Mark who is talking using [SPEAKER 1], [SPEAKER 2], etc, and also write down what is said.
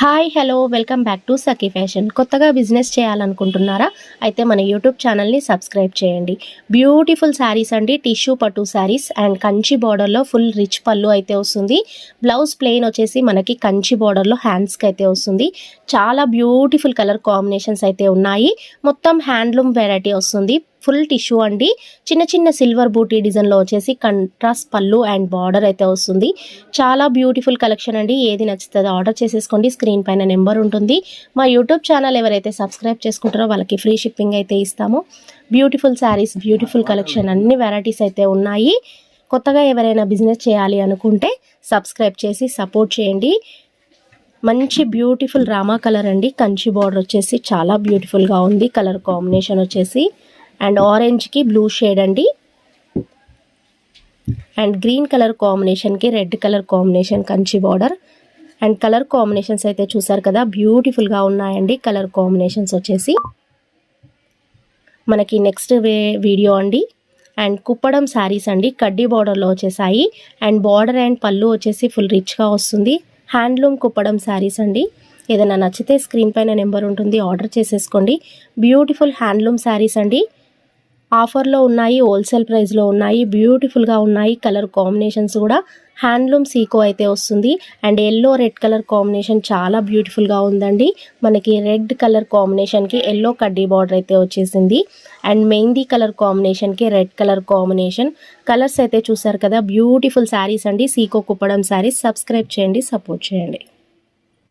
[SPEAKER 1] Hi hello welcome back to Sakhi fashion. కొత్తగా business చేయాలనుకుంటున్నారా? అయితే మన యూట్యూబ్ ఛానల్ని సబ్స్క్రైబ్ చేయండి. బ్యూటిఫుల్ శారీస్ అండి, టిష్యూ పట్టు శారీస్ అండ్ కంచి బార్డర్లో ఫుల్ రిచ్ పళ్ళు అయితే వస్తుంది. బ్లౌజ్ ప్లెయిన్ వచ్చేసి మనకి కంచి బార్డర్లో హ్యాండ్స్కి అయితే వస్తుంది. చాలా బ్యూటిఫుల్ కలర్ కాంబినేషన్స్ అయితే ఉన్నాయి. మొత్తం హ్యాండ్లూమ్ వెరైటీ వస్తుంది. ఫుల్ టిష్యూ అండి, చిన్న చిన్న సిల్వర్ బూటీ డిజైన్లో వచ్చేసి కంట్రాస్ట్ పళ్ళు అండ్ బార్డర్ అయితే వస్తుంది. చాలా బ్యూటిఫుల్ కలెక్షన్ అండి. ఏది నచ్చుతుందో ఆర్డర్ చేసేసుకోండి. స్క్రీన్ పైన నెంబర్ ఉంటుంది. మా యూట్యూబ్ ఛానల్ ఎవరైతే సబ్స్క్రైబ్ చేసుకుంటారో వాళ్ళకి ఫ్రీ షిప్పింగ్ అయితే ఇస్తాము. బ్యూటిఫుల్ శారీస్, బ్యూటిఫుల్ కలెక్షన్, అన్ని వెరైటీస్ అయితే ఉన్నాయి. కొత్తగా ఎవరైనా బిజినెస్ చేయాలి అనుకుంటే సబ్స్క్రైబ్ చేసి సపోర్ట్ చేయండి. మంచి బ్యూటిఫుల్ రామా కలర్ అండి, కంచి బార్డర్ వచ్చేసి చాలా బ్యూటిఫుల్గా ఉంది. కలర్ కాంబినేషన్ వచ్చేసి అండ్ ఆరెంజ్కి బ్లూ షేడ్ అండి, అండ్ గ్రీన్ కలర్ కాంబినేషన్కి red colour combination Kanchi border. And colour combinations అయితే చూసారు కదా, బ్యూటిఫుల్గా ఉన్నాయండి కలర్ కాంబినేషన్స్ వచ్చేసి. మనకి నెక్స్ట్ వీడియో అండి. అండ్ కుప్పడం శారీస్ అండి, కడ్డీ బార్డర్లో వచ్చేసాయి. అండ్ బార్డర్ అండ్ పళ్ళు వచ్చేసి ఫుల్ రిచ్గా వస్తుంది. హ్యాండ్లూమ్ కుప్పడం శారీస్ అండి. ఏదైనా నచ్చితే స్క్రీన్ పైన నెంబర్ ఉంటుంది, ఆర్డర్ చేసేసుకోండి. బ్యూటిఫుల్ హ్యాండ్లూమ్ శారీస్ అండి, ఆఫర్లో ఉన్నాయి, హోల్సేల్ ప్రైస్లో ఉన్నాయి. బ్యూటిఫుల్గా ఉన్నాయి. కలర్ కాంబినేషన్స్ కూడా హ్యాండ్లూమ్ సీకో అయితే వస్తుంది. And yellow red colour combination చాలా బ్యూటిఫుల్గా ఉందండి. మనకి రెడ్ కలర్ కాంబినేషన్కి ఎల్లో కడ్డీ బార్డర్ అయితే వచ్చేసింది. అండ్ మెహందీ కలర్ కాంబినేషన్కి రెడ్ కలర్ కాంబినేషన్. కలర్స్ అయితే చూసారు కదా, బ్యూటిఫుల్ శారీస్ అండి. సీకో కుప్పడం శారీస్. సబ్స్క్రైబ్ చేయండి, సపోర్ట్ చేయండి.